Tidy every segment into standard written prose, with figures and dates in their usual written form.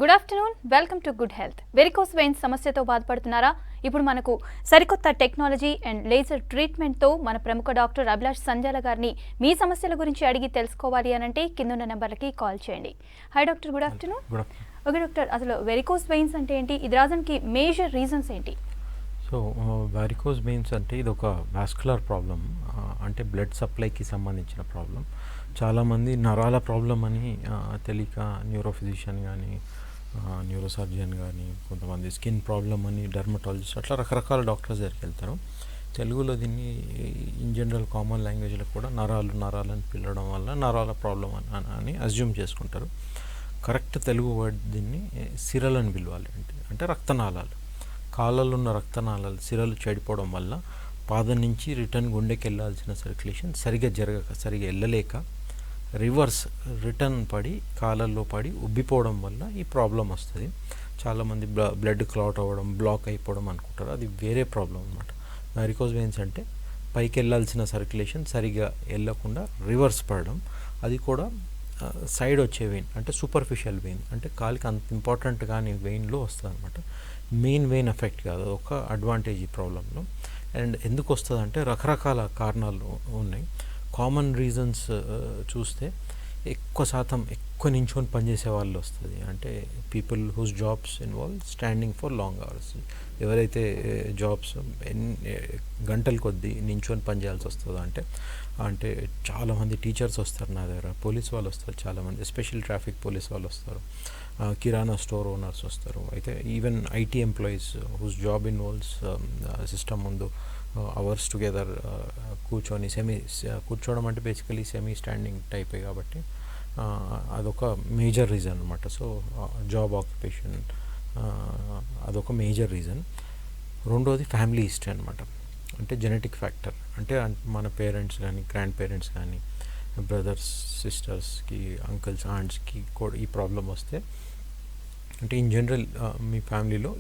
Good afternoon, welcome to good health. Varicose veins సమస్యతో బాధపడుతున్నారా? ఇప్పుడు మనకు సరికొత్త టెక్నాలజీ అండ్ లేజర్ ట్రీట్మెంట్తో మన ప్రముఖ డాక్టర్ అభిలాష్ సంజాల గారిని మీ సమస్యల గురించి అడిగి తెలుసుకోవాలి అనంటే కిందున్న నెంబర్లకి కాల్ చేయండి. Hi doctor, good afternoon. Okay doctor, అసలు వెరికోస్ వెయిన్స్ అంటే ఏంటి? ఇది రావడానికి మేజర్ రీజన్స్ ఏంటి? సో వారికోస్ వెయిన్స్ అంటే ఇది ఒక వాస్కులర్ ప్రాబ్లం, అంటే బ్లడ్ సప్లైకి సంబంధించిన ప్రాబ్లం. చాలామంది నరాల ప్రాబ్లం అని తెలియక న్యూరోఫిజిషియన్ కానీ న్యూరోసర్జన్ కానీ, కొంతమంది స్కిన్ ప్రాబ్లం అని డర్మటాలజిస్ట్, అట్లా రకరకాల డాక్టర్స్ దగ్గరికి వెళ్తారు. తెలుగులో దీన్ని ఇన్ జనరల్ కామన్ లాంగ్వేజ్లో కూడా నరాలని పిలవడం వల్ల నరాల ప్రాబ్లం అని అజ్యూమ్ చేసుకుంటారు. కరెక్ట్ తెలుగు వర్డ్ దీన్ని సిరలు అని పిలవాలి. అంటే రక్తనాళాలు, కాళ్ళలో ఉన్న రక్తనాళాలు సిరలు చెడిపోవడం వల్ల పాదం నుంచి రిటర్న్ గుండెకి వెళ్ళాల్సిన సర్క్యులేషన్ సరిగా వెళ్ళలేక రివర్స్ రిటర్న్ పడి కాళ్ళల్లో పడి ఉబ్బిపోవడం వల్ల ఈ ప్రాబ్లం వస్తుంది. చాలామంది బ్లడ్ క్లాట్ అవ్వడం, బ్లాక్ అయిపోవడం అనుకుంటారు. అది వేరే ప్రాబ్లం అనమాట. వారికోస్ వెయిన్స్ అంటే పైకి వెళ్ళాల్సిన సర్క్యులేషన్ సరిగా వెళ్ళకుండా రివర్స్ పడడం, అది కూడా సైడ్ వచ్చే వెయిన్, అంటే సూపర్ఫిషియల్ వెయిన్, అంటే కాలికి అంత ఇంపార్టెంట్ కానీ వెయిన్లో వస్తుంది అనమాట. మెయిన్ వెయిన్ ఎఫెక్ట్ కాదు, ఒక అడ్వాంటేజ్ ఈ ప్రాబ్లంలో. అండ్ ఎందుకు వస్తుంది అంటే రకరకాల కారణాలు ఉన్నాయి. కామన్ రీజన్స్ చూస్తే ఎక్కువ నించొని పనిచేసే వాళ్ళు వస్తుంది. అంటే people whose jobs involve standing for long hours, ఎవరైతే జాబ్స్ గంటల కొద్దీ నించొని పనిచేయాల్సి వస్తుందో, అంటే చాలామంది టీచర్స్ వస్తారు నా దగ్గర, పోలీస్ వాళ్ళు వస్తారు, చాలామంది ఎస్పెషల్ ట్రాఫిక్ పోలీస్ వాళ్ళు వస్తారు, కిరాణా స్టోర్ ఓనర్స్ వస్తారు. అయితే even IT employees whose job involves system ముందు అవర్స్ టుగెదర్ కూర్చొని కూర్చోవడం అంటే బేసికలీ సెమీ స్టాండింగ్ టైపే కాబట్టి అదొక మేజర్ రీజన్ అనమాట. సో జాబ్ ఆక్యుపేషన్ అదొక మేజర్ రీజన్. రెండోది ఫ్యామిలీ హిస్టరీ అనమాట. అంటే జెనెటిక్ ఫ్యాక్టర్, అంటే మన పేరెంట్స్ కానీ గ్రాండ్ పేరెంట్స్ కానీ బ్రదర్స్ సిస్టర్స్కి అంకుల్స్ ఆంట్స్కి కూడా ఈ ప్రాబ్లం వస్తే, అంటే ఇన్ జనరల్ మీ ఫ్యామిలీలో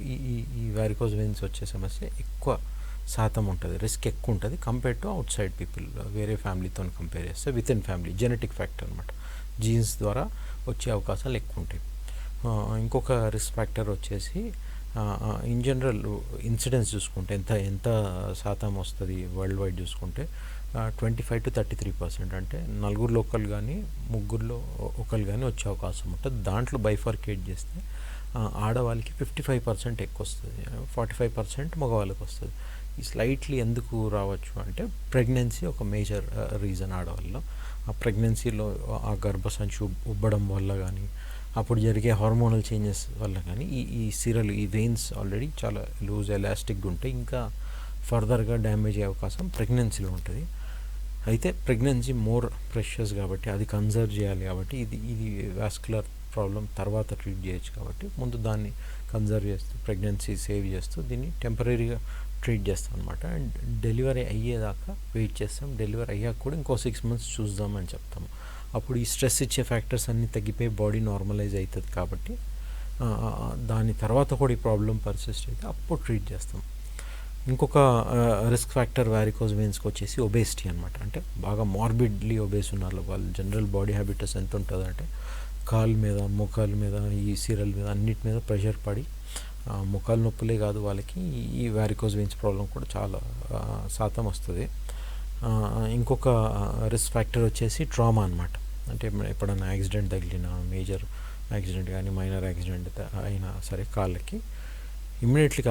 ఈ వారికోస్ వెయిన్స్ వచ్చే సమస్య ఎక్కువ శాతం ఉంటుంది, రిస్క్ ఎక్కువ ఉంటుంది compare to out side people. వేరే ఫ్యామిలీతో కంపేర్ చేస్తే with in family genetic factor అనమాట, జీన్స్ ద్వారా వచ్చే అవకాశాలు ఎక్కువ ఉంటాయి. ఇంకొక రిస్క్ ఫ్యాక్టర్ వచ్చేసి ఇన్ జనరల్ ఇన్సిడెన్స్ చూసుకుంటే ఎంత శాతం వస్తుంది వరల్డ్ వైడ్ చూసుకుంటే 25 to 33%, అంటే నలుగురిలో ఒకరు కానీ ముగ్గురులో ఒకరు కానీ వచ్చే అవకాశం ఉంటుంది. దాంట్లో బైఫర్కేట్ చేస్తే ఆడవాళ్ళకి 55% ఎక్కువ వస్తుంది, 45% మగవాళ్ళకి వస్తుంది. ఈ స్లైట్లీ ఎందుకు రావచ్చు అంటే ప్రెగ్నెన్సీ ఒక మేజర్ రీజన్. ఆడవాళ్ళలో ఆ ప్రెగ్నెన్సీలో ఆ గర్భసంచి ఉబ్బడం వల్ల కానీ, అప్పుడు జరిగే హార్మోనల్ చేంజెస్ వల్ల కానీ ఈ సిరలు, ఈ వెయిన్స్ ఆల్రెడీ చాలా లూజ్ ఎలాస్టిక్గా ఉంటాయి, ఇంకా ఫర్దర్గా డ్యామేజ్ అయ్యే అవకాశం ప్రెగ్నెన్సీలో ఉంటుంది. అయితే ప్రెగ్నెన్సీ మోర్ ప్రెషస్ కాబట్టి అది కన్సర్వ్ చేయాలి, కాబట్టి ఇది వాస్కులర్ ప్రాబ్లం తర్వాత ట్రీట్ చేయొచ్చు, కాబట్టి ముందు దాన్ని కన్సర్వ్ చేస్తూ ప్రెగ్నెన్సీ సేవ్ చేస్తూ దీన్ని టెంపరీగా ట్రీట్ చేస్తాం అనమాట. అండ్ డెలివరీ అయ్యేదాకా వెయిట్ చేస్తాం, డెలివరీ అయ్యాక కూడా ఇంకో 6 months చూద్దామని చెప్తాము. అప్పుడు ఈ స్ట్రెస్ ఇచ్చే ఫ్యాక్టర్స్ అన్నీ తగ్గిపోయి బాడీ నార్మలైజ్ అవుతుంది, కాబట్టి దాని తర్వాత కూడా ఈ ప్రాబ్లం పర్సిస్ట్ అయితే అప్పుడు ట్రీట్ చేస్తాం. ఇంకొక రిస్క్ ఫ్యాక్టర్ వారికోస్ వెయిన్స్కి వచ్చేసి ఒబేసిటీ అనమాట. అంటే బాగా మార్బిడ్లీ ఒబేస్ ఉన్నారు వాళ్ళు. జనరల్ బాడీ హ్యాబిటస్ ఎంత ఉంటుంది అంటే కాళ్ళ మీద, మోకాళ్ళ మీద, ఈ సిరల మీద అన్నిటి మీద ప్రెషర్ పడి మోకాళ్ళ నొప్పులే కాదు వాళ్ళకి ఈ వారికోస్ వెయిన్స్ ప్రాబ్లం కూడా చాలా శాతం వస్తుంది. ఇంకొక రిస్క్ ఫ్యాక్టర్ వచ్చేసి ట్రామా అనమాట. అంటే ఎప్పుడైనా యాక్సిడెంట్ తగిలిన, మేజర్ యాక్సిడెంట్ కానీ మైనర్ యాక్సిడెంట్ అయినా సరే కాళ్ళకి ఇమ్మీడియట్లీ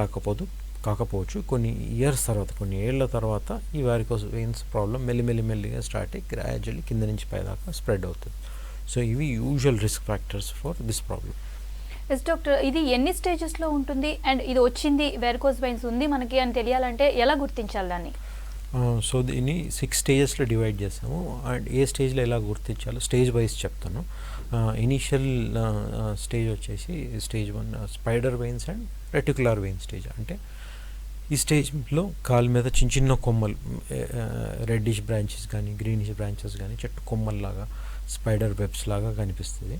కాకపోవచ్చు కొన్ని ఇయర్స్ తర్వాత, కొన్ని ఏళ్ల తర్వాత ఈ వారికోస్ వెయిన్స్ ప్రాబ్లం మెల్లిగా స్టార్ట్ అయ్యి గ్రాడ్యువల్లీ కింద నుంచి పైదాకా స్ప్రెడ్ అవుతుంది. సో ఇవి usual risk factors for this problem. Yes doctor, ఇది ఎన్ని స్టేజెస్లో ఉంటుంది? అండ్ ఇది వచ్చింది వెరికోస్ వెయిన్స్ ఉంది మనకి అని తెలియాలంటే ఎలా గుర్తించాలి దాన్ని? సో దీన్ని 6 stagesలో డివైడ్ చేస్తాము. అండ్ ఏ స్టేజ్లో ఎలా గుర్తించాలో స్టేజ్ వైజ్ చెప్తాను. ఇనీషియల్ స్టేజ్ వచ్చేసి stage 1 spider veins and reticular vein stage. అంటే ఈ స్టేజ్లో కాలు మీద చిన్న కొమ్మలు, రెడ్డిష్ బ్రాంచెస్ కానీ గ్రీనిష్ బ్రాంచెస్ కానీ చెట్టు కొమ్మల్లాగా స్పైడర్ వెబ్స్ లాగా కనిపిస్తుంది.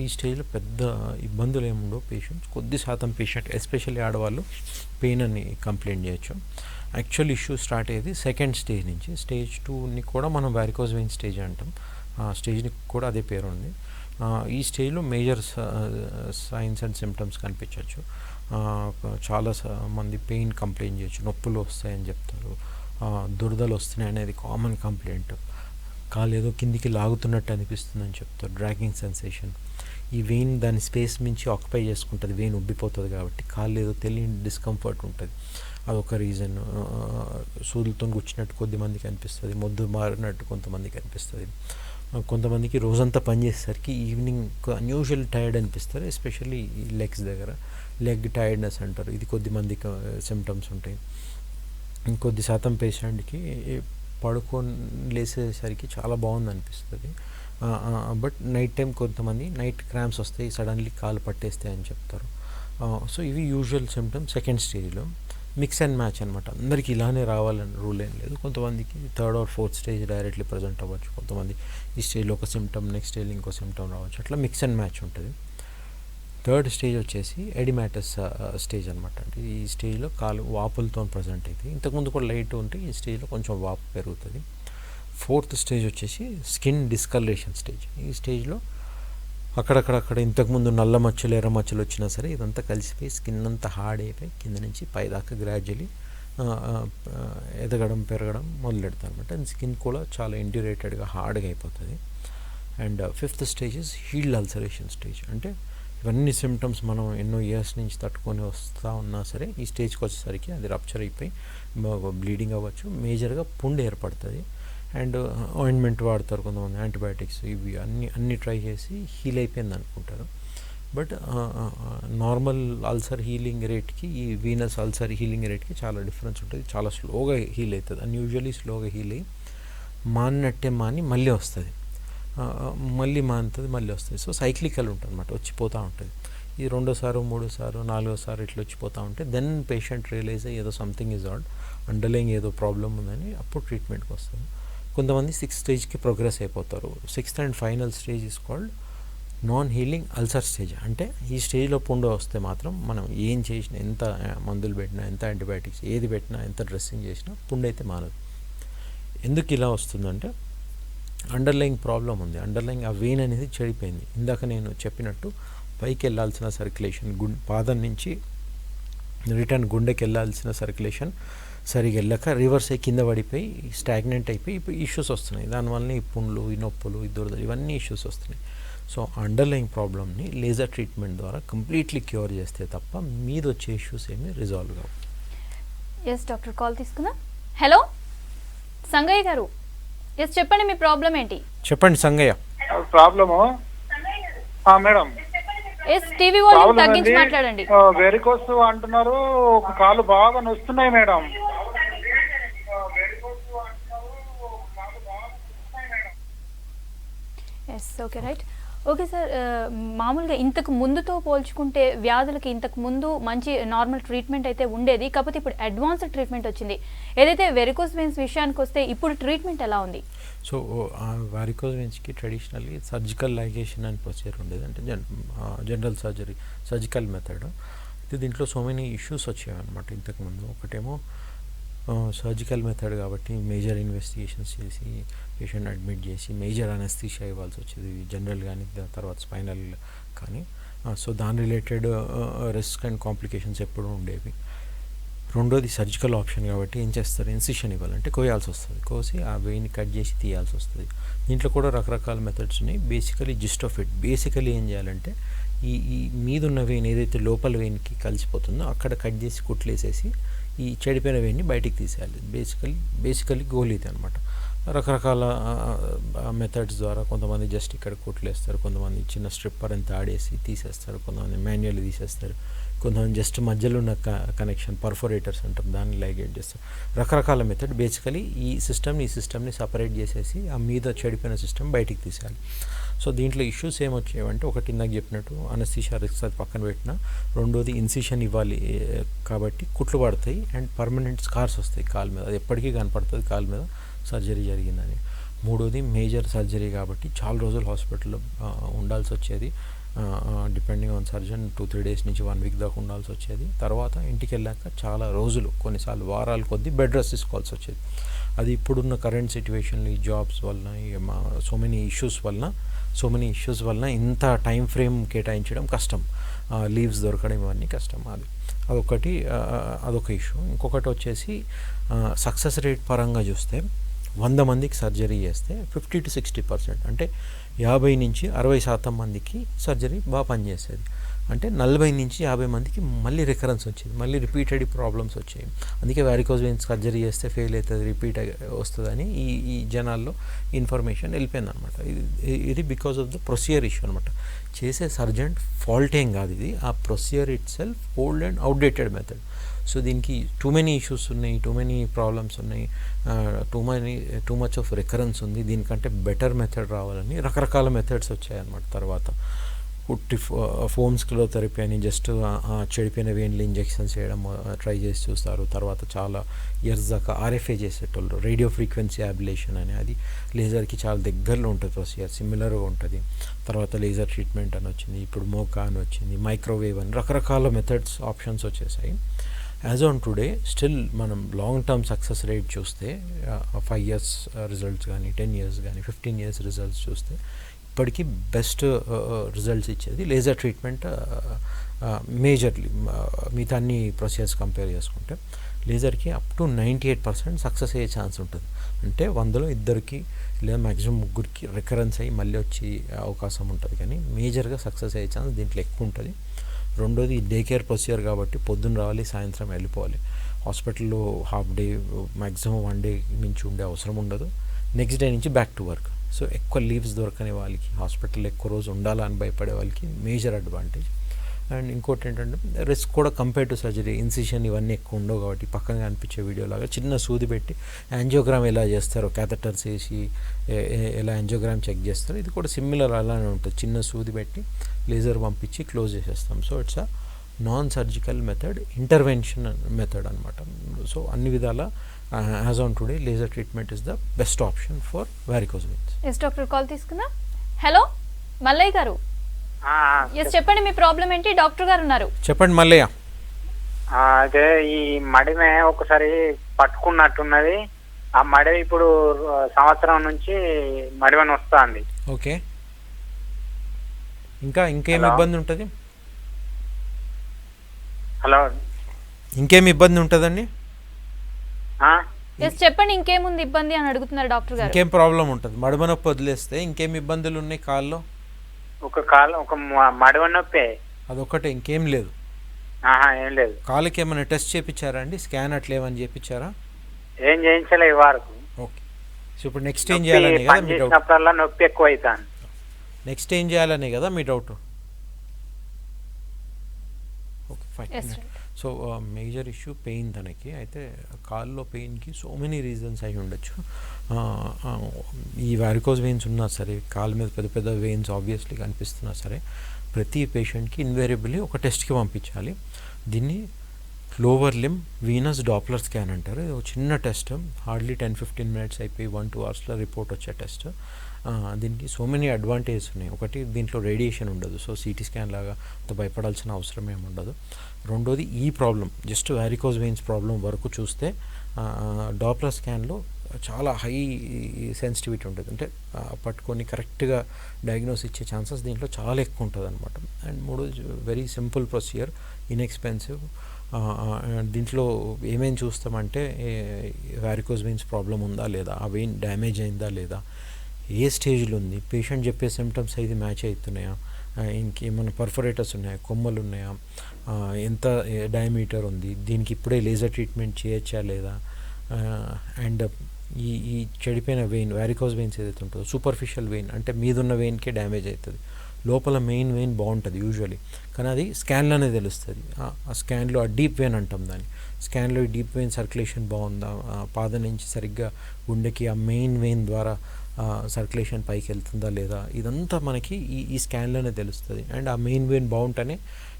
ఈ స్టేజ్లో పెద్ద ఇబ్బందులు ఏముండవు. పేషెంట్స్ కొద్ది శాతం పేషెంట్ ఎస్పెషల్లీ ఆడవాళ్ళు పెయిన్ అని కంప్లైంట్ చేయొచ్చు. యాక్చువల్ ఇష్యూ స్టార్ట్ అయ్యేది సెకండ్ స్టేజ్ నుంచి. స్టేజ్ 2ని కూడా మనం వారికోస్ వెయిన్ స్టేజ్ అంటాం, ఆ స్టేజ్ని కూడా అదే పేరు ఉంది. ఈ స్టేజ్లో మేజర్ సైన్స్ అండ్ సిమ్టమ్స్ కనిపించవచ్చు. చాలా మంది పెయిన్ కంప్లైంట్ చేయొచ్చు, నొప్పులు వస్తాయని చెప్తారు, దురదలు వస్తున్నాయి అనేది కామన్ కంప్లైంట్, కాలు ఏదో కిందికి లాగుతున్నట్టు అనిపిస్తుందని చెప్తారు, డ్రాగింగ్ సెన్సేషన్. ఈ వెయిన్ దాని స్పేస్ మించి ఆక్యుపై చేసుకుంటుంది, వెయిన్ ఉబ్బిపోతుంది కాబట్టి కాళ్ళు ఏదో తెలియని డిస్కంఫర్ట్ ఉంటుంది, అదొక రీజన్. సూదులతో గుచ్చినట్టు కొద్దిమందికి అనిపిస్తుంది, మొద్దు మారినట్టు కొంతమందికి అనిపిస్తుంది. కొంతమందికి రోజంతా పనిచేసేసరికి ఈవినింగ్ అన్యూజువల్ టైర్డ్ అనిపిస్తారు, ఎస్పెషల్లీ ఈ లెగ్స్ దగ్గర లెగ్ టైర్డ్నెస్ అంటారు, ఇది కొద్దిమందికి సిమ్టమ్స్ ఉంటాయి. ఇంకొద్ది శాతం పేషెంట్కి పడుకొని లేసేసరికి చాలా బాగుంది అనిపిస్తుంది, బట్ నైట్ టైం కొంతమంది నైట్ క్రాంప్స్ వస్తాయి, సడన్లీ కాలు పట్టేస్తాయి అని చెప్తారు. సో ఇవి యూజువల్ సిమ్టమ్స్ సెకండ్ స్టేజ్లో. మిక్స్ అండ్ మ్యాచ్ అనమాట, అందరికీ ఇలానే రావాలని రూల్ ఏం లేదు. కొంతమందికి third or fourth stage directly present అవ్వచ్చు, కొంతమంది ఈ స్టేజ్లో ఒక సిమ్టమ్ నెక్స్ట్ స్టేజ్లో ఇంకో సిమ్టమ్ రావచ్చు, అట్లా మిక్స్ అండ్ మ్యాచ్ ఉంటుంది. థర్డ్ స్టేజ్ వచ్చేసి ఎడిమాటస్ స్టేజ్ అనమాట. అంటే ఈ స్టేజ్లో కాలు వాపులతో ప్రజెంట్ అయితే, ఇంతకుముందు కూడా లైట్ ఉంటే ఈ స్టేజ్లో కొంచెం వాపు పెరుగుతుంది. ఫోర్త్ స్టేజ్ వచ్చేసి స్కిన్ డిస్కలరేషన్ స్టేజ్. ఈ స్టేజ్లో అక్కడక్కడ ఇంతకుముందు నల్ల మచ్చలు ఎర్ర మచ్చలు వచ్చినా సరే ఇదంతా కలిసిపోయి స్కిన్ అంతా హార్డ్ అయిపోయి కింద నుంచి పైదాకా గ్రాడ్యువలీ ఎదగడం పెరగడం మొదలెడతారు అనమాట. అండ్ స్కిన్ కూడా చాలా ఇండ్యూరేటెడ్గా హార్డ్గా అయిపోతుంది. And fifth stage is healed ulceration stage. అంటే ఇవన్నీ సిమ్టమ్స్ మనం ఎన్నో ఇయర్స్ నుంచి తట్టుకొని వస్తూ ఉన్నా సరే ఈ స్టేజ్కి వచ్చేసరికి అది రప్చర్ అయిపోయి బ్లీడింగ్ అవ్వచ్చు, మేజర్గా పుండు ఏర్పడుతుంది. అండ్ ఆయింట్మెంట్ వాడతారు కొంతమంది, యాంటీబయాటిక్స్, ఇవి అన్నీ ట్రై చేసి హీల్ అయిపోయింది అనుకుంటారు. బట్ నార్మల్ అల్సర్ హీలింగ్ రేట్కి ఈ వీనస్ అల్సర్ హీలింగ్ రేట్కి చాలా డిఫరెన్స్ ఉంటుంది, చాలా స్లోగా హీల్ అవుతుంది. అన్యూజువల్లీ స్లోగా హీల్ అయ్యి మాన్నట్టే మాని మళ్ళీ వస్తుంది, మళ్ళీ మానుతుంది, మళ్ళీ వస్తుంది. సో సైక్లికల్ ఉంటుంది అనమాట, వచ్చిపోతూ ఉంటుంది. ఇది రెండోసారి మూడోసారి నాలుగోసారి ఇట్లా వచ్చిపోతూ ఉంటే దెన్ పేషెంట్ రియలైజ్ అయ్యి ఏదో సంథింగ్ ఈజ్ ఆడ్, అండర్లైయింగ్ ఏదో ప్రాబ్లం ఉందని అప్పుడు ట్రీట్మెంట్కి వస్తుంది. కొంతమంది సిక్స్త్ స్టేజ్కి ప్రోగ్రెస్ అయిపోతారు. Sixth and final stage is called non healing ulcer stage. అంటే ఈ స్టేజ్లో పుండు వస్తే మాత్రం మనం ఏం చేసినా, ఎంత మందులు పెట్టినా, ఎంత యాంటీబయాటిక్స్ ఏది పెట్టినా, ఎంత డ్రెస్సింగ్ చేసినా పుండు అయితే మానదు. ఎందుకు ఇలా వస్తుందంటే అండర్లైయింగ్ ప్రాబ్లం ఉంది, అండర్లైయింగ్ ఆ వెయిన్ అనేది చెడిపోయింది. ఇందాక నేను చెప్పినట్టు పైకి వెళ్ళాల్సిన సర్క్యులేషన్ పాదం నుంచి రిటర్న్ గుండెకి వెళ్ళాల్సిన సర్క్యులేషన్ సరిగా వెళ్ళక రివర్స్ అయ్యి కింద పడిపోయి స్టాగ్నెంట్ అయిపోయి ఇప్పుడు ఇష్యూస్ వస్తున్నాయి. దానివల్ల ఈ పుండ్లు, ఈ నొప్పులు, ఈ దురదలు, ఇవన్నీ ఇష్యూస్ వస్తున్నాయి. సో అండర్లైయింగ్ ప్రాబ్లమ్ని లేజర్ ట్రీట్మెంట్ ద్వారా కంప్లీట్లీ క్యూర్ చేస్తే తప్ప మీద వచ్చే ఇష్యూస్ ఏమీ రిజాల్వ్ కావు. ఎస్ డాక్టర్, కాల్ తీసుకుందాం. హలో సంగయ్య గారు, ఎస్ చెప్పండి, మీ ప్రాబ్లం ఏంటి? చెప్పండి Sangayya. Problem madam, yes TV volume తగ్గించి మాట్లాడండి. వెరికోస్ అంటున్నారు, ఒక కాలు బాగా నొస్తున్నాయి madam. Yes okay right. Okay sir, మామూలుగా ఇంతకు ముందుతో పోల్చుకుంటే వ్యాధులకి ఇంతకు ముందు మంచి నార్మల్ ట్రీట్మెంట్ అయితే ఉండేది, కాకపోతే ఇప్పుడు అడ్వాన్స్డ్ ట్రీట్మెంట్ వచ్చింది. ఏదైతే వెరికోస్ వెయిన్స్ విషయానికి వస్తే ఇప్పుడు ట్రీట్మెంట్ ఎలా ఉంది? సో వారికోస్ వెయిన్స్కి ట్రెడిషనల్లీ సర్జికల్ లైగేషన్ అని ప్రొసీజర్ ఉండేది, అంటే జనరల్ సర్జికల్ మెథడ్. అయితే దీంట్లో సో మెనీ ఇష్యూస్ వచ్చాయి అనమాట ఇంతకుముందు. ఒకటేమో సర్జికల్ మెథడ్ కాబట్టి మేజర్ ఇన్వెస్టిగేషన్స్ చేసి పేషెంట్ అడ్మిట్ చేసి మేజర్ అనస్థీషియా ఇవ్వాల్సి వచ్చేది, జనరల్ కానీ తర్వాత స్పైనల్ కానీ. సో దాని రిలేటెడ్ రిస్క్ అండ్ కాంప్లికేషన్స్ ఎప్పుడూ ఉండేవి. రెండోది సర్జికల్ ఆప్షన్ కాబట్టి ఏం చేస్తారు, ఇన్సిషన్ ఇవ్వాలంటే కోయాల్సి వస్తుంది, కోసి ఆ వెయిన్ కట్ చేసి తీయాల్సి వస్తుంది. దీంట్లో కూడా రకరకాల మెథడ్స్ ఉన్నాయి. Basically gist of it, basically ఏం చేయాలంటే ఈ మీదున్న వెయిన్ ఏదైతే లోపల వెయిన్కి కలిసిపోతుందో అక్కడ కట్ చేసి కుట్లేసేసి ఈ చెడిపోయిన వెయిన్ని బయటికి తీసేయాలి. బేసికలీ గోల్ ఇది అనమాట. రకరకాల మెథడ్స్ ద్వారా కొంతమంది జస్ట్ ఇక్కడ కుట్లేస్తారు, కొంతమంది చిన్న స్ట్రిప్పర్ అంతా ఆడేసి తీసేస్తారు, కొంతమంది మాన్యువల్ తీసేస్తారు, కొంతమంది జస్ట్ మధ్యలో ఉన్న కనెక్షన్ పర్ఫోరేటర్స్ అంటారు దాన్ని లైగేట్ చేస్తారు. రకరకాల మెథడ్. బేసికలీ ఈ సిస్టమ్ని సపరేట్ చేసేసి ఆ మీద చెడిపోయిన సిస్టమ్ బయటికి తీసేయాలి. సో దీంట్లో ఇష్యూస్ ఏమొచ్చేవంటే, ఒకటి ఇందాక చెప్పినట్టు అనస్థీషియా రిస్క్ అది పక్కన పెట్టినా, రెండోది ఇన్సిషన్ ఇవ్వాలి కాబట్టి కుట్లు పడతాయి అండ్ పర్మనెంట్ స్కార్స్ వస్తాయి కాలు మీద, అది ఎప్పటికీ కనపడుతుంది కాలు మీద సర్జరీ జరిగిందని. మూడోది మేజర్ సర్జరీ కాబట్టి చాలా రోజులు హాస్పిటల్లో ఉండాల్సి వచ్చేది, డిపెండింగ్ ఆన్ సర్జన్ 2-3 డేస్ నుంచి 1 వీక్ దాకా ఉండాల్సి వచ్చేది. తర్వాత ఇంటికి వెళ్ళాక చాలా రోజులు, కొన్నిసార్లు వారాల కొద్దీ బెడ్ రెస్ట్ తీసుకోవాల్సి వచ్చేది. అది ఇప్పుడున్న కరెంట్ సిచ్యువేషన్లో ఈ జాబ్స్ వలన సో మెనీ ఇష్యూస్ వలన సో మెనీ ఇష్యూస్ వలన ఇంత టైం ఫ్రేమ్ కేటాయించడం కష్టం, లీవ్స్ దొరకడం ఇవన్నీ కష్టం. అదొక ఇష్యూ. ఇంకొకటి వచ్చేసి సక్సెస్ రేట్ పరంగా చూస్తే 100 మందికి సర్జరీ చేస్తే 50 to 60%, అంటే 50 నుంచి 60% మందికి సర్జరీ బాగా పనిచేసేది. అంటే 40 నుంచి 50 మందికి మళ్ళీ రికరెన్స్ వచ్చేది, మళ్ళీ రిపీటెడ్ ప్రాబ్లమ్స్ వచ్చాయి. అందుకే వారికోజ్ వెయిన్స్ సర్జరీ చేస్తే ఫెయిల్ అవుతుంది, రిపీట్ వస్తుందని ఈ జనాల్లో ఇన్ఫర్మేషన్ వెళ్ళిపోయింది అనమాట. ఇది because of the procedure issue అనమాట. చేసే సర్జెంట్ ఫాల్ట్ ఏం కాదు, ఇది ఆ procedure it self old and outdated method. So దీనికి టూ మెనీ ఇష్యూస్ ఉన్నాయి, టూ మెనీ ప్రాబ్లమ్స్ ఉన్నాయి, టూ మచ్ ఆఫ్ రికరెన్స్ ఉంది. దీనికంటే బెటర్ మెథడ్ రావాలని రకరకాల మెథడ్స్ వచ్చాయన్నమాట. తర్వాత ఫోమ్ స్క్లెరోథెరపీ అని జస్ట్ చెడిపోయిన వేన్లు ఇంజెక్షన్స్ చేయడం ట్రై చేసి చూస్తారు. తర్వాత చాలా ఇయర్స్ దాకా ఆర్ఎఫ్ఏ చేసేటోళ్ళు, రేడియో ఫ్రీక్వెన్సీ అబ్లేషన్ అని, అది లేజర్కి చాలా దగ్గరలో ఉంటుంది ప్రొసీజర్, సిమిలర్గా ఉంటుంది. తర్వాత లేజర్ ట్రీట్మెంట్ అని వచ్చింది, ఇప్పుడు మోకా అని వచ్చింది, మైక్రోవేవ్ అని రకరకాల మెథడ్స్ ఆప్షన్స్ వచ్చేసాయి. యాజ్ ఆన్ టుడే స్టిల్ మనం లాంగ్ టర్మ్ సక్సెస్ రేట్ చూస్తే 5 years రిజల్ట్స్ కానీ 10 years కానీ 15 years రిజల్ట్స్ చూస్తే ఇప్పటికీ బెస్ట్ రిజల్ట్స్ ఇచ్చేది లేజర్ ట్రీట్మెంట్. మేజర్లీ మిగతా అన్ని ప్రొసీజర్స్ కంపేర్ చేసుకుంటే లేజర్కి అప్ టు 98% సక్సెస్ అయ్యే ఛాన్స్ ఉంటుంది. అంటే 100లో 2 లేదా మ్యాక్సిమం 3 రికరెన్స్ అయ్యి మళ్ళీ వచ్చి అవకాశం ఉంటుంది, కానీ మేజర్గా సక్సెస్ అయ్యే ఛాన్స్ దీంట్లో ఎక్కువ ఉంటుంది. రెండోది డే కేర్ ప్రొసీజర్ కాబట్టి పొద్దున్న రావాలి, సాయంత్రం వెళ్ళిపోవాలి. హాస్పిటల్లో హాఫ్ డే మ్యాక్సిమం 1 day నుంచి ఉండే అవసరం ఉండదు. నెక్స్ట్ డే నుంచి బ్యాక్ టు వర్క్. సో ఎక్కువ లీవ్స్ దొరకని వాళ్ళకి, హాస్పిటల్లో ఎక్కువ రోజు ఉండాలని భయపడే వాళ్ళకి మేజర్ అడ్వాంటేజ్. అండ్ ఇంకోటి ఏంటంటే రిస్క్ కూడా కంపేర్ టు సర్జరీ, ఇన్సిషన్ ఇవన్నీ ఎక్కువ ఉండవు కాబట్టి పక్కన కనిపించే వీడియోలాగా చిన్న సూది పెట్టి యాంజియోగ్రామ్ ఎలా చేస్తారో, క్యాథెటర్స్ వేసి ఎలా యాంజియోగ్రామ్ చెక్ చేస్తారో ఇది కూడా సిమిలర్ అలానే ఉంటుంది. చిన్న సూది పెట్టి లేజర్ పంపించి క్లోజ్ చేసేస్తాం. So it's a non surgical method, intervention method అనమాట. సో అన్ని విధాల as on today laser treatment is the best option for varicose veins. Yes doctor, call తీసుకుందాం. హలో మల్లయ్య గారు. ఎస్ చెప్పండి, మీ ప్రాబ్లం ఏంటి? డాక్టర్ గారు ఉన్నారు, చెప్పండి మల్లయ్య. అదే ఈ మడిమే ఒకసారి పట్టుకున్నట్టున్నది. ఆ మడి ఇప్పుడు సంవత్సరం నుంచి మడివని వస్తుంది. ఓకే, ఇంకేం ఇబ్బంది ఉంటుంది? హలో, ఇంకేం ఇబ్బంది ఉంటుందండి? ఎస్ చెప్పండి, ఇంకేముంది ఇబ్బంది అని అడుగుతున్నారు డాక్టర్ గారు. ఇంకేం ప్రాబ్లం ఉంటుంది? మడమ నొప్పి వదిలేస్తే ఇంకేం ఇబ్బందులు ఉన్నాయి కాల్లో? ఒక మడమ నొప్పి అదొకటే, ఇంకేం లేదు? ఏం లేదు. కాలుకి ఏమైనా టెస్ట్ చేయించారా అండి? స్కాన్ అట్లా ఏమైనా చేయించారా? ఏం చేయించలే ఈ వరకు. ఓకే, సో ఇప్పుడు నెక్స్ట్ ఏం చేయాలని కదా మీ డౌట్? నొప్పి ఎక్కువ అవుతాను. నెక్స్ట్ ఏం చేయాలనే కదా మీ doubt? Okay fine. So major issue pain తనకి. అయితే కాల్లో పెయిన్కి సో మెనీ రీజన్స్ అయి ఉండొచ్చు. ఈ వారికోజ్ వెయిన్స్ ఉన్నా సరే, కాలు మీద పెద్ద పెద్ద వెయిన్స్ ఆబ్వియస్లీ కనిపిస్తున్నా సరే, ప్రతి పేషెంట్కి ఇన్వేరియబుల్లీ ఒక టెస్ట్కి పంపించాలి. దీన్ని లోవర్ లిమ్ వీనస్ డాప్లర్ స్కాన్ అంటారు. ఇది ఒక చిన్న టెస్ట్, హార్డ్లీ 10-15 minutes అయిపోయి 1-2 hours రిపోర్ట్ వచ్చే టెస్ట్. దీనికి సో మెనీ అడ్వాంటేజెస్ ఉన్నాయి. ఒకటి, దీంట్లో రేడియేషన్ ఉండదు, సో సిటీ స్కాన్ లాగా అంత భయపడాల్సిన అవసరం ఏమి ఉండదు. రెండోది, ఈ problem just varicose veins problem వరకు చూస్తే డాప్లర్ స్కాన్లో చాలా హై సెన్సిటివిటీ ఉంటుంది, అంటే పట్టుకొని కరెక్ట్గా డయాగ్నోస్ ఇచ్చే ఛాన్సెస్ దీంట్లో చాలా ఎక్కువ ఉంటుంది అనమాట. అండ్ మూడోది, వెరీ సింపుల్ ప్రొసీజర్, ఇన్ఎక్స్పెన్సివ్. దీంట్లో ఏమేమి చూస్తామంటే వారికోజ్ వెయిన్స్ ప్రాబ్లం ఉందా లేదా, ఆ వెయిన్ డ్యామేజ్ అయిందా లేదా, ఏ స్టేజ్లో ఉంది, పేషెంట్ చెప్పే సిమ్టమ్స్ అయితే మ్యాచ్ అవుతున్నాయా, ఇంకేమైనా పర్ఫొరేటర్స్ ఉన్నాయా, కొమ్మలు ఉన్నాయా, ఎంత డయామీటర్ ఉంది, దీనికి ఇప్పుడే లేజర్ ట్రీట్మెంట్ చేయొచ్చా లేదా, అండ్ ఈ చెడిపోయిన వెయిన్ వారికోజ్ వెయిన్స్ ఏదైతే ఉంటుందో సూపర్ఫిషియల్ వెయిన్ అంటే మీదున్న వెయిన్కే డ్యామేజ్ అవుతుంది, లోపల మెయిన్ వెయిన్ బాగుంటుంది యూజువలీ, కానీ అది స్కాన్లోనే తెలుస్తుంది. ఆ స్కాన్లో ఆ డీప్ వెయిన్ అంటాం దాన్ని, స్కాన్లో ఈ డీప్ వెయిన్ సర్క్యులేషన్ బాగుందా, పాదం నుంచి సరిగ్గా గుండెకి ఆ మెయిన్ వెయిన్ ద్వారా సర్క్యులేషన్ పైకి వెళ్తుందా లేదా, ఇదంతా మనకి ఈ స్కాన్లోనే తెలుస్తుంది. అండ్ ఆ మెయిన్ వెయిన్ బాగుంటేనే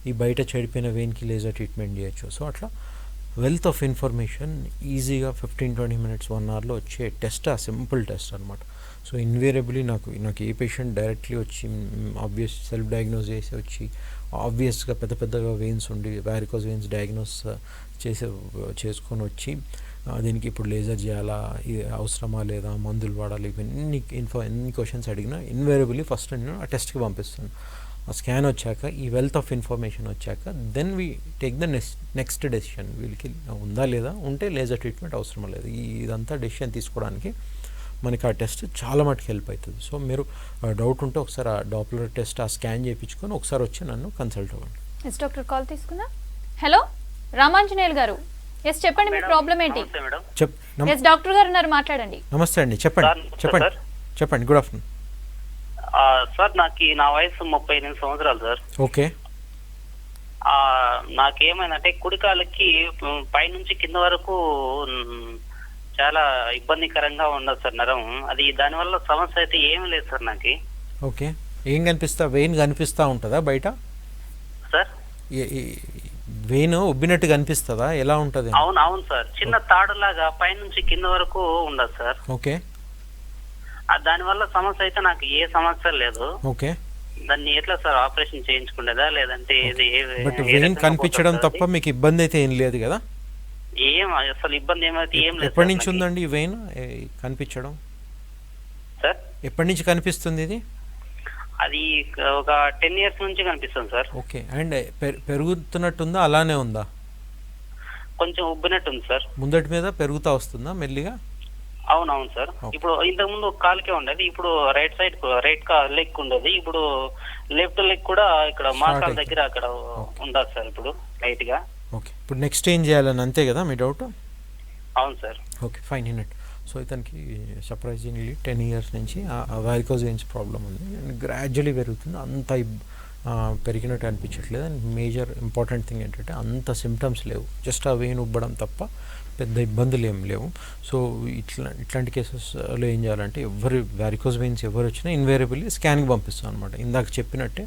ఈ బయట చెడిపోయిన వెయిన్కి లేజర్ ట్రీట్మెంట్ చేయొచ్చు. సో అట్లా వెల్త్ ఆఫ్ ఇన్ఫర్మేషన్ ఈజీగా 15-20 minutes 1 hourలో వచ్చే టెస్ట్, ఆ సింపుల్ టెస్ట్ అనమాట. సో ఇన్వేరియబుల్లీ నాకు ఏ పేషెంట్ డైరెక్ట్లీ వచ్చి ఆబ్వియస్ సెల్ఫ్ డయాగ్నోస్ చేసి వచ్చి ఆబ్వియస్గా పెద్దగా వెయిన్స్ ఉండి వారికోజ్ వెయిన్స్ డయాగ్నోస్ చేసుకొని వచ్చి దీనికి ఇప్పుడు లేజర్ చేయాలా, ఇది అవసరమా లేదా, మందులు వాడాలి, ఇవన్నీ ఎన్ని క్వశ్చన్స్ అడిగినా ఇన్వేరబుల్లీ ఫస్ట్ నేను ఆ టెస్ట్కి పంపిస్తాను. ఆ స్కాన్ వచ్చాక ఈ వెల్త్ ఆఫ్ ఇన్ఫర్మేషన్ వచ్చాక then we take the next decision. వీళ్ళకి ఉందా లేదా, ఉంటే లేజర్ ట్రీట్మెంట్ అవసరం లేదు. ఇదంతా డెసిషన్ తీసుకోవడానికి మనకి ఆ టెస్ట్ చాలా మటుకు హెల్ప్ అవుతుంది. సో మీరు డౌట్ ఉంటే ఒకసారి ఆ డాప్లర్ టెస్ట్, ఆ స్కాన్ చేయించుకొని ఒకసారి వచ్చి నన్ను కన్సల్ట్ అవ్వండి. ఎస్ డాక్టర్, కాల్ తీసుకుందా. హలో రామాంజనేయులు గారు, ఎస్ చెప్పండి మీ ప్రాబ్లం ఏంటి? ఎస్ డాక్టర్ గారు ఉన్నారు, మాట్లాడండి. నమస్తే అండి, చెప్పండి. Good afternoon sir. నా వయసు 38 సంవత్సరాలు సార్. ఓకే. నాకేమైందంటే కుడికాలకి పైనుంచి కింద వరకు చాలా ఇబ్బందికరంగా ఉండదు సార్ నరం. అది దానివల్ల సమస్య అయితే ఏమీ లేదు సార్ నాకు. ఓకే. వెయిన్ కనిపిస్తా ఉంటుందా బయట సార్? వెయిన్ ఉబ్బినట్టు కనిపిస్తుందా, ఎలా ఉంటుంది? అవును సార్, చిన్న తాడులాగా పైనుంచి కింద వరకు ఉండదు సార్. ఓకే. దానివల్ల సమస్య అయితే నాకు ఏ సమస్య లేదు. ఓకే. దాన్ని ఎట్లా సార్ ఆపరేషన్ చేయించుకునేదా లేదంటే బట్ వెయిన్ కనిపించడం తప్ప మీకు ఇబ్బంది అయితే ఏం లేదు కదా? ఏం అసలు ఇబ్బంది ఏమైతే ఏం లేదు. ఎప్పటి నుంచి ఉందండి ఈ వెయిన్ కనిపించడం సార్? ఎప్పటి నుంచి కనిపిస్తుంది ఇది? అది ఒక 10 years నుంచి కనిపిస్తుంది సార్. ఓకే. అండ్ పెరుగుతున్నట్టుందా, అలానే ఉందా? కొంచెం ఉబ్బినట్టుంది సార్. ముందటి మీద పెరుగుతా వస్తుందా మెల్లిగా? అవునవును సార్. ఇప్పుడు ఇంతకు ముందు కాలుకే ఉండేది, ఇప్పుడు రైట్ సైడ్ లెగ్ ఉండేది, ఇప్పుడు లెఫ్ట్ లెగ్ కూడా ఇక్కడ మాకాల దగ్గర అక్కడ ఉండదు సార్ ఇప్పుడు లైట్ గా. ఓకే. ఇప్పుడు నెక్స్ట్ ఏం చేయాలని అంతే కదా మీ డౌట్? అవును sir. Okay, fine. Unit. So ఇతనికి సర్ప్రైజింగ్లీ 10 years నుంచి వారికోజ్ వెయిన్స్ ప్రాబ్లం ఉంది అండ్ గ్రాడ్యువలీ పెరుగుతుంది. అంత పెరిగినట్టు అనిపించట్లేదు. అండ్ మేజర్ ఇంపార్టెంట్ థింగ్ ఏంటంటే అంత సిమ్టమ్స్ లేవు, జస్ట్ ఆ వెయిన్ ఉబ్బడం తప్ప పెద్ద ఇబ్బందులు ఏం లేవు. సో ఇట్లాంటి కేసెస్లో ఏం చేయాలంటే వారికోజ్ వెయిన్స్ ఎవరు వచ్చినా ఇన్వేరియబుల్లీ స్కాన్కి పంపిస్తాం అనమాట. ఇందాక చెప్పినట్టే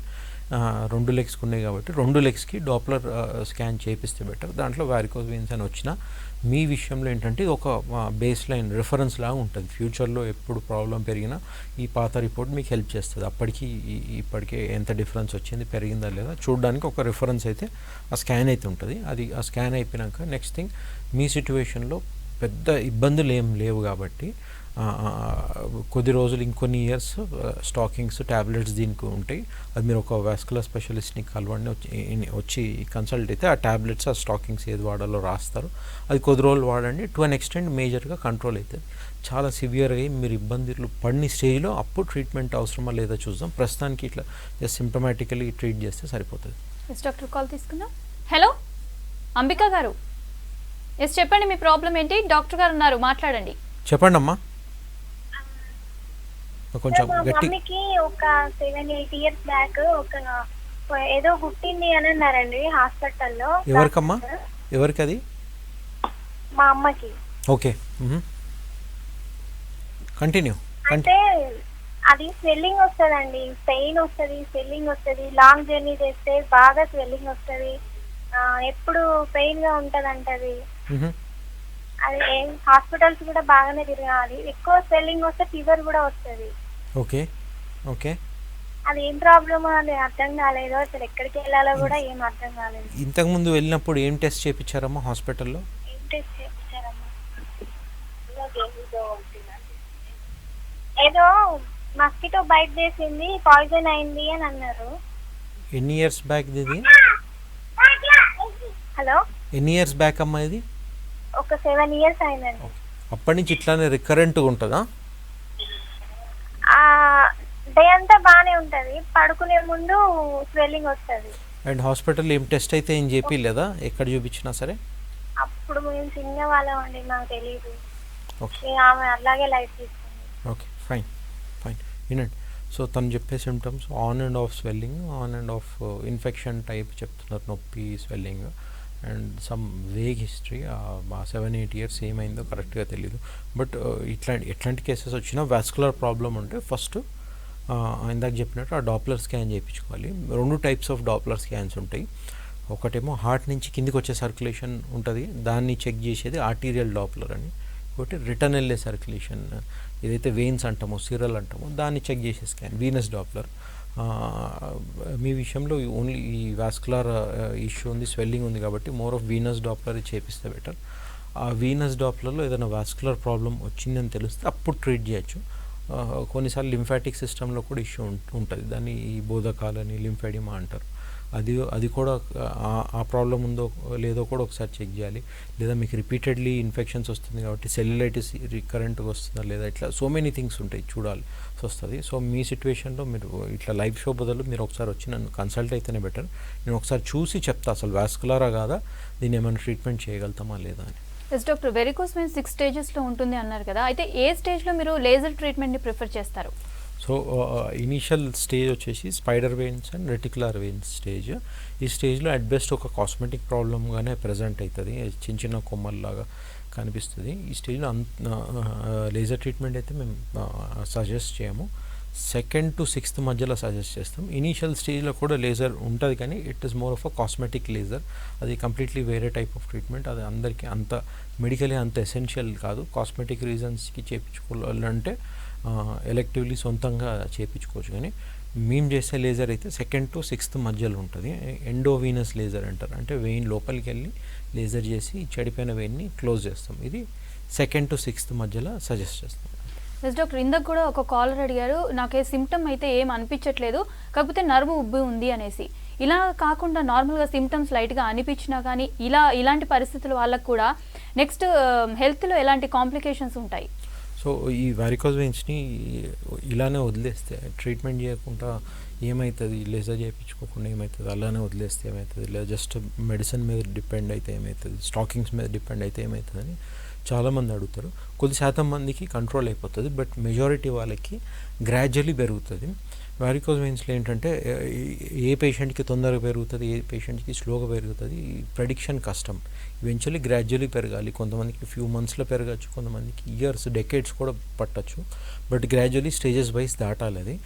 2 legs ఉన్నాయి కాబట్టి 2 legsకి డాప్లర్ స్కాన్ చేపిస్తే బెటర్. దాంట్లో వారికోజ్ వెయిన్స్ అని వచ్చినా మీ విషయంలో ఏంటంటే ఇది ఒక బేస్ లైన్ రిఫరెన్స్ లాగా ఉంటుంది. ఫ్యూచర్లో ఎప్పుడు ప్రాబ్లం పెరిగినా ఈ పాత రిపోర్ట్ మీకు హెల్ప్ చేస్తుంది. అప్పటికి ఇప్పటికే ఎంత డిఫరెన్స్ వచ్చింది, పెరిగిందా లేదా చూడడానికి ఒక రిఫరెన్స్ అయితే ఆ స్కాన్ అయితే ఉంటుంది. అది ఆ స్కాన్ అయిపోయాక నెక్స్ట్ థింగ్ మీ సిచ్యువేషన్లో పెద్ద ఇబ్బందులు ఏం లేవు కాబట్టి కొద్ది రోజులు ఇంకొన్ని ఇయర్స్ స్టాకింగ్స్, ట్యాబ్లెట్స్ దీనికి ఉంటాయి. అది మీరు ఒక వాస్కులర్ స్పెషలిస్ట్ని కలవండి, వచ్చి కన్సల్ట్ అయితే ఆ ట్యాబ్లెట్స్, ఆ స్టాకింగ్స్ ఏది వాడాలో రాస్తారు. అది కొద్ది రోజులు వాడండి. టు అన్ ఎక్స్టెంట్ మేజర్గా కంట్రోల్ అవుతుంది. చాలా సివియర్గా మీరు ఇబ్బందులు పడిన స్టేజ్లో అప్పుడు ట్రీట్మెంట్ అవసరమా లేదా చూద్దాం. ప్రస్తుతానికి ఇట్లా జస్ట్ సిమ్టమాటికలీ ట్రీట్ చేస్తే సరిపోతుంది. ఎస్ డాక్టర్, కాల్ తీసుకుందాం. హలో అంబికా గారు, ఎస్ చెప్పండి మీ ప్రాబ్లం ఏంటి? డాక్టర్ గారు ఉన్నారు, మాట్లాడండి. చెప్పండి అమ్మా. కొంచెం గట్టి. మమ్మీకి ఒక 7-8 years బ్యాక్ ఒక ఏదో పుట్టింది అని అన్నారండి హాస్పిటల్లో. ఎవరికమ్మా? ఎవరికి అది? మా అమ్మకి. Okay, continue. అంటే అది స్వెల్లింగ్ వస్తుందండి, పెయిన్ వస్తుంది, స్వెల్లింగ్ వస్తుంది. లాంగ్ జర్నీ చేస్తే బాగా స్వెల్లింగ్ వస్తుంది, ఎప్పుడు పెయిన్ గా ఉంటది అంటది. అది హాస్పిటల్స్ కూడా బాగానే తిరగాలి. ఎక్కువ స్వెల్లింగ్ వస్తే ఫీవర్ కూడా వస్తుంది. ఓకే. ఓకే. అది ఏం ప్రాబ్లమో అది అర్థం కాలేదు, అసలు ఎక్కడికి వెళ్ళాలో కూడా ఏం అర్థం కాలేదు. ఇంతకుముందు వెళ్ళినప్పుడు ఏం టెస్ట్ చేయించారమ్మా హాస్పిటల్లో? ఏం టెస్ట్ చేయించారమ్మా? ఏదో మస్కిటో బైట్ చేసింది, పాయిజన్ అయింది అని అన్నారు. ఎన్ని ఇయర్స్ బ్యాక్ ఇది? హలో, ఎన్ని ఇయర్స్ బ్యాక్ అమ్మా ఇది? ఒక 7 years అయిందండి. అప్పటి నుంచి ఇట్లానే రికరెంట్గా ఉంటుందా? డే అంతా బాగానే ఉంటది, పడుకునే ముందు స్వెల్లింగ్ వస్తుంది. అండ్ హాస్పిటల్ ఏం టెస్ట్ అయితే ఏం చెప్పలేదా ఎక్కడ చూపించినా సరే? అప్పుడు మేము చిన్న వాళ్ళం అండి, నాకు తెలియదు. ఓకే. ఆమె అలాగే లైట్ తీసుకుంది. Okay, fine. వినండి. సో తను చెప్పే symptoms on and of swelling, on and of infection type చెప్తున్నారు, నొప్పి, swelling and some vague history. 7-8 years ఏమైందో కరెక్ట్గా తెలీదు. బట్ ఎట్లాంటి కేసెస్ వచ్చినా వాస్కులర్ ప్రాబ్లం ఉంటే ఫస్ట్ ఇందాక చెప్పినట్టు ఆ డాప్లర్ స్కాన్ చేయించుకోవాలి. 2 types ఆఫ్ డాప్లర్ స్కాన్స్ ఉంటాయి. ఒకటేమో హార్ట్ నుంచి కిందికి వచ్చే సర్క్యులేషన్ ఉంటుంది, దాన్ని చెక్ చేసేది ఆర్టీరియల్ డాప్లర్ అని. ఒకటి రిటర్న్ వెళ్ళే సర్క్యులేషన్, ఏదైతే వెయిన్స్ అంటామో, సిరల్ అంటామో, దాన్ని చెక్ చేసే స్కాన్ వీనస్ డాప్లర్. మీ విషయంలో ఓన్లీ ఈ వాస్కులర్ ఇష్యూ ఉంది, స్వెల్లింగ్ ఉంది కాబట్టి మోర్ ఆఫ్ వీనస్ డాప్లర్ చేపిస్తే బెటర్. ఆ వీనస్ డాప్లర్లో ఏదైనా వాస్కులర్ ప్రాబ్లం వచ్చిందని తెలిస్తే అప్పుడు ట్రీట్ చేయొచ్చు. కొన్నిసార్లు లింఫాటిక్ సిస్టంలో కూడా ఇష్యూ ఉంటుంది, దాన్ని ఈ బోధకాలని లింఫెడిమా అంటారు. అది కూడా ఆ ప్రాబ్లం ఉందో లేదో కూడా ఒకసారి చెక్ చేయాలి. లేదా మీకు రిపీటెడ్లీ ఇన్ఫెక్షన్స్ వస్తుంది కాబట్టి సెల్యులైటిస్ రికరెంట్గా వస్తుందా లేదా, ఇట్లా సో మెనీ థింగ్స్ ఉంటాయి చూడాలి వస్తుంది. సో మీ సిచ్యువేషన్లో మీరు ఇట్లా లైవ్ షో బదులు మీరు ఒకసారి వచ్చి నన్ను కన్సల్ట్ అయితేనే బెటర్. నేను ఒకసారి చూసి చెప్తా అసలు వాస్కులరా కాదా, దీన్ని ఏమైనా ట్రీట్మెంట్ చేయగలుగుతామా లేదా అని. ఎస్ డాక్టర్, వెరికోస్ వెయిన్స్ 6 స్టేజెస్లో ఉంటుంది అన్నారు కదా, అయితే ఏ స్టేజ్లో మీరు లేజర్ ట్రీట్మెంట్ని ప్రిఫర్ చేస్తారు? సో ఇనీషియల్ స్టేజ్ వచ్చేసి spider veins and reticular veins stage. ఈ స్టేజ్లో అట్ బెస్ట్ ఒక కాస్మెటిక్ ప్రాబ్లమ్గానే ప్రజెంట్ అవుతుంది, చిన్న చిన్న కొమ్మల్లాగా కనిపిస్తుంది. ఈ స్టేజ్లో లేజర్ ట్రీట్మెంట్ అయితే మేము సజెస్ట్ చేయము. 2nd to 6th మధ్యలో సజెస్ట్ చేస్తాం. ఇనీషియల్ స్టేజ్లో కూడా లేజర్ ఉంటుంది, కానీ it is more of a cosmetic laser. అది కంప్లీట్లీ వేరే టైప్ ఆఫ్ ట్రీట్మెంట్. అది అందరికీ అంత మెడికలీ అంత ఎసెన్షియల్ కాదు. కాస్మెటిక్ రీజన్స్కి చేయించుకోవాలంటే ఎలెక్టివ్లీ సొంతంగా చేయించుకోవచ్చు. కానీ మేము చేసే లేజర్ అయితే 2nd to 6th మధ్యలో ఉంటుంది. ఎండోవీనస్ లేజర్ అంటారు, అంటే వెయిన్ లోపలికి వెళ్ళి లేజర్ చేసి చెడిపోయిన వెయిన్ని క్లోజ్ చేస్తాం. ఇది 2nd to 6th మధ్యలో సజెస్ట్ చేస్తాం. ఎస్ డాక్టర్, ఇందాక కూడా ఒక కాలర్ అడిగారు, నాకే సిమ్టమ్ అయితే ఏం అనిపించట్లేదు, కాకపోతే నర్వ్ ఉబ్బి ఉంది అనేసి. ఇలా కాకుండా నార్మల్గా సిమ్టమ్స్ లైట్గా అనిపించినా కానీ ఇలాంటి పరిస్థితుల వాళ్ళకు కూడా నెక్స్ట్ హెల్త్లో ఎలాంటి కాంప్లికేషన్స్ ఉంటాయి? సో ఈ వారికోస్ వెయిన్స్ని ఇలానే వదిలేస్తే, ట్రీట్మెంట్ చేయకుండా ఏమవుతుంది, లేజర్ చేయించుకోకుండా ఏమవుతుంది, అలానే వదిలేస్తే ఏమవుతుంది, లేదా జస్ట్ మెడిసిన్ మీద డిపెండ్ అయితే ఏమవుతుంది, స్టాకింగ్స్ మీద డిపెండ్ అయితే ఏమవుతుంది అని చాలామంది అడుగుతారు. కొద్ది శాతం మందికి కంట్రోల్ అయిపోతుంది, బట్ మెజారిటీ వాళ్ళకి గ్రాడ్యువల్లీ పెరుగుతుంది. వారికోస్ వెయిన్స్లో ఏంటంటే ఏ పేషెంట్కి తొందరగా పెరుగుతుంది, ఏ పేషెంట్కి స్లోగా పెరుగుతుంది, ప్రెడిక్షన్ కష్టం. ఈవెన్చువల్లీ గ్రాడ్యువల్లీ పెరగాలి. కొంతమందికి ఫ్యూ మంత్స్లో పెరగచ్చు, కొంతమందికి ఇయర్స్ డెకేడ్స్ కూడా పట్టచ్చు, బట్ గ్రాడ్యువల్లీ స్టేజెస్ వైజ్ దాటాలి. అది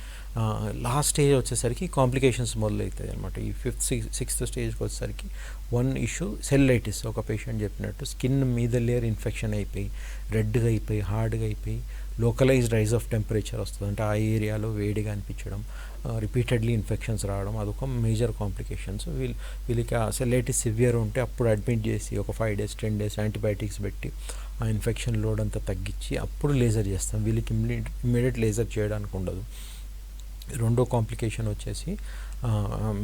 లాస్ట్ స్టేజ్ వచ్చేసరికి కాంప్లికేషన్స్ మొదలవుతాయి అనమాట. ఈ 5th, 6th స్టేజ్కి వచ్చేసరికి వన్ ఇష్యూ సెల్యులైటిస్. ఒక పేషెంట్ చెప్పినట్టు స్కిన్ మీద లేయర్ ఇన్ఫెక్షన్ అయిపోయి రెడ్గా అయిపోయి హార్డ్గా అయిపోయి లోకలైజ్డ్ రైజ్ ఆఫ్ టెంపరేచర్ వస్తుంది, అంటే ఆ ఏరియాలో వేడిగా అనిపించడం, రిపీటెడ్లీ ఇన్ఫెక్షన్స్ రావడం, అదొక మేజర్ కాంప్లికేషన్స్. వీళ్ళకి ఆ సెల్యులైటిస్ సివియర్ ఉంటే అప్పుడు అడ్మిట్ చేసి ఒక 5 days 10 days యాంటీబయాటిక్స్ పెట్టి ఆ ఇన్ఫెక్షన్ లోడ్ అంతా తగ్గించి అప్పుడు లేజర్ చేస్తాం. వీళ్ళకి ఇమ్మీడియట్ లేజర్ చేయడానికి ఉండదు. రెండో కాంప్లికేషన్ వచ్చేసి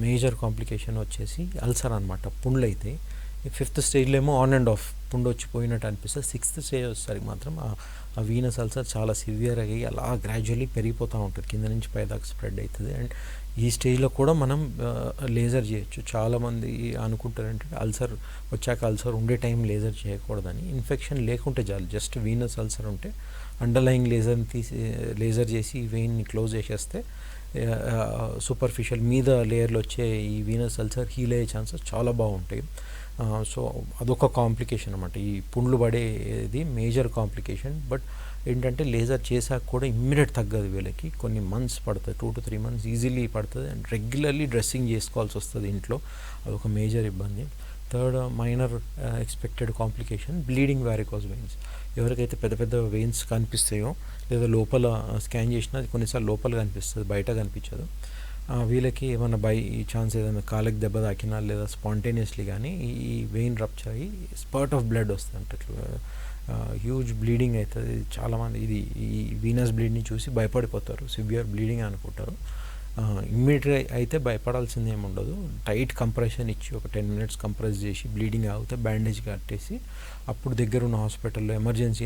మేజర్ కాంప్లికేషన్ వచ్చేసి అల్సర్ అనమాట, పుండ్లు అయితే. 5th స్టేజ్లో ఏమో ఆన్ అండ్ ఆఫ్ పుండు వచ్చిపోయినట్టు అనిపిస్తుంది. 6th స్టేజ్ వచ్చేసరికి మాత్రం ఆ వీనస్ అల్సర్ చాలా సివియర్ అయ్యి అలా గ్రాడ్యువల్లీ పెరిగిపోతూ ఉంటుంది, కింద నుంచి పైదాకా స్ప్రెడ్ అవుతుంది. అండ్ ఈ స్టేజ్లో కూడా మనం లేజర్ చేయొచ్చు. చాలామంది అనుకుంటారు ఏంటంటే అల్సర్ ఉండే టైం లేజర్ చేయకూడదని. ఇన్ఫెక్షన్ లేకుంటే చాలు, జస్ట్ వీనస్ అల్సర్ ఉంటే అండర్లయింగ్ లేజర్ చేసి ఈ వెయిన్ని క్లోజ్ చేసేస్తే సూపర్ఫిషియల్ మీద లేయర్లో వచ్చే ఈ వీనస్ అల్సర్ హీల్ అయ్యే ఛాన్సెస్ చాలా బాగుంటాయి. సో అదొక కాంప్లికేషన్ అనమాట. ఈ పుండ్లు పడేది మేజర్ కాంప్లికేషన్. బట్ ఏంటంటే లేజర్ చేశాక కూడా ఇమ్మీడియట్ తగ్గదు, వీళ్ళకి కొన్ని మంత్స్ పడుతుంది, 2 to 3 months ఈజీలీ పడుతుంది. అండ్ రెగ్యులర్లీ డ్రెస్సింగ్ చేసుకోవాల్సి వస్తుంది ఇంట్లో, అదొక మేజర్ ఇబ్బంది. Third minor expected complication bleeding varicose veins. ఎవరికైతే పెద్ద పెద్ద వెయిన్స్ కనిపిస్తాయో లేదా లోపల స్కాన్ చేసినా కొన్నిసార్లు లోపల కనిపిస్తుంది, బయట కనిపించదు, వీళ్ళకి ఏమైనా బై ఛాన్స్ ఏదైనా కాళ్ళకి దెబ్బ తాకినా లేదా స్పాంటేనియస్లీ కానీ ఈ వెయిన్ రప్చర్ అయ్యి స్పర్ట్ ఆఫ్ బ్లడ్ వస్తుంది, అంటే హ్యూజ్ బ్లీడింగ్ అవుతుంది. చాలామంది ఈ వీనస్ బ్లీడ్ని చూసి భయపడిపోతారు, సివియర్ బ్లీడింగ్ అనుకుంటారు. ఇమ్మీడియట్గా అయితే భయపడాల్సింది ఏమి ఉండదు. టైట్ కంప్రెషన్ ఇచ్చి ఒక 10 minutes కంప్రెస్ చేసి బ్లీడింగ్ ఆగితే బ్యాండేజ్ కట్టేసి అప్పుడు దగ్గర ఉన్న హాస్పిటల్లో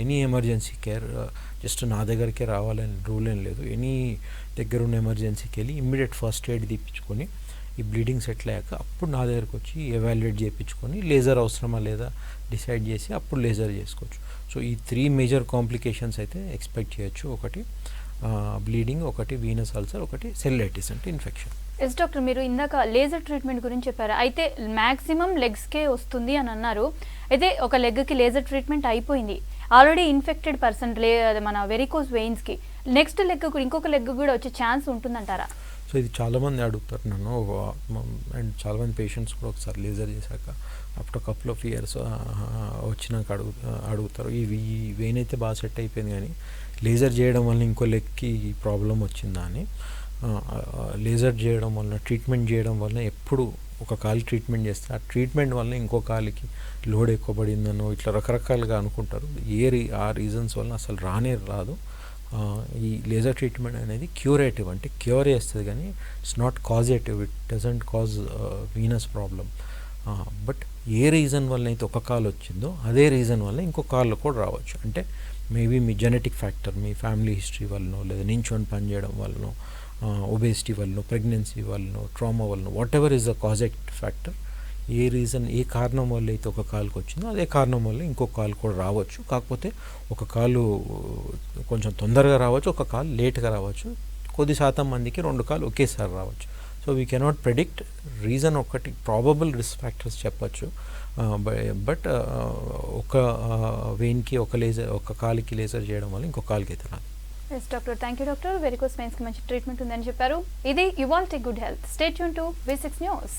ఎనీ ఎమర్జెన్సీ కేర్, జస్ట్ నా దగ్గరికే రావాలని రూల్ ఏం లేదు, ఎనీ దగ్గర ఉన్న ఎమర్జెన్సీకి వెళ్ళి ఇమ్మీడియట్ ఫస్ట్ ఎయిడ్ తీపించుకొని ఈ బ్లీడింగ్ సెటిల్ అయ్యాక అప్పుడు నా దగ్గరకు వచ్చి ఎవాల్యుయేట్ చేయించుకొని లేజర్ అవసరమా లేదా డిసైడ్ చేసి అప్పుడు లేజర్ చేసుకోవచ్చు. సో ఈ 3 మేజర్ కాంప్లికేషన్స్ అయితే ఎక్స్పెక్ట్ చేయొచ్చు. ఒకటి బ్లీడింగ్, ఒకటి వీనస్ అల్సర్, ఒకటి సెల్యులైటిస్ అంటే ఇన్ఫెక్షన్. ఎస్ డాక్టర్, మీరు ఇందాక లేజర్ ట్రీట్మెంట్ గురించి చెప్పారు, అయితే మ్యాక్సిమం లెగ్స్కే వస్తుంది అని అన్నారు. అయితే ఒక లెగ్కి లేజర్ ట్రీట్మెంట్ అయిపోయింది, ఆల్రెడీ ఇన్ఫెక్టెడ్ పర్సన్ మన వెరికోస్ వెయిన్స్కి నెక్స్ట్ లెగ్ ఇంకొక లెగ్ కూడా వచ్చే ఛాన్స్ ఉంటుందంటారా? సో ఇది చాలామంది అడుగుతారు నన్ను, అండ్ చాలామంది పేషెంట్స్ కూడా ఒకసారి లేజర్ చేశాక ఆఫ్టర్ కపుల్ ఆఫ్ ఇయర్స్ వచ్చినాక అడుగుతారు, ఈ వెయిన్ అయితే బాగా సెట్ అయిపోయింది కానీ లేజర్ చేయడం వల్ల ఇంకో లెగ్కి ప్రాబ్లం వచ్చిందా అని. లేజర్ చేయడం వల్ల, ట్రీట్మెంట్ చేయడం వల్ల ఎప్పుడు ఒక కాలు ట్రీట్మెంట్ చేస్తే ఆ ట్రీట్మెంట్ వల్ల ఇంకో కాలుకి లోడ్ ఎక్కువ పడిందనో ఇట్లా రకరకాలుగా అనుకుంటారు. ఆ రీజన్స్ వల్ల అసలు రాదు. ఈ లేజర్ ట్రీట్మెంట్ అనేది క్యూరేటివ్, అంటే క్యూర్ చేస్తుంది కానీ it's not causative, it doesn't cause Venus problem. But A reason వల్ల అయితే ఒక కాలు వచ్చిందో అదే రీజన్ వల్ల ఇంకో కాళ్ళు కూడా రావచ్చు. అంటే మేబీ మీ జెనెటిక్ ఫ్యాక్టర్, మీ ఫ్యామిలీ హిస్టరీ వల్లనో, లేదా నించొని పనిచేయడం వల్లనో, ఒబేసిటీ వల్లనో, ప్రెగ్నెన్సీ వల్లనో, ట్రామా వల్లనో, whatever is the causative factor, ఏ కారణం వల్ల అయితే ఒక కాలుకి వచ్చిందో అదే కారణం వల్ల ఇంకో కాలు కూడా రావచ్చు. కాకపోతే ఒక కాలు కొంచెం తొందరగా రావచ్చు, ఒక కాలు లేట్గా రావచ్చు. కొద్ది శాతం మందికి 2 కాలు ఒకేసారి రావచ్చు. So we cannot predict. Reason ఒకటి ప్రాబబుల్ రిస్క్ ఫ్యాక్టర్స్ చెప్పచ్చు. బట్ ఒక వెయిన్కి ఒక కాలుకి లేజర్ చేయడం వల్ల ఇంకో కాలుకి అయితే రాదు. Yes doctor, thank you doctor. Varicose వెయిన్స్కి మంచి ట్రీట్మెంట్ ఉందని చెప్పారు. ఇది ఇవాల్టి good health. Stay tune to V6 news.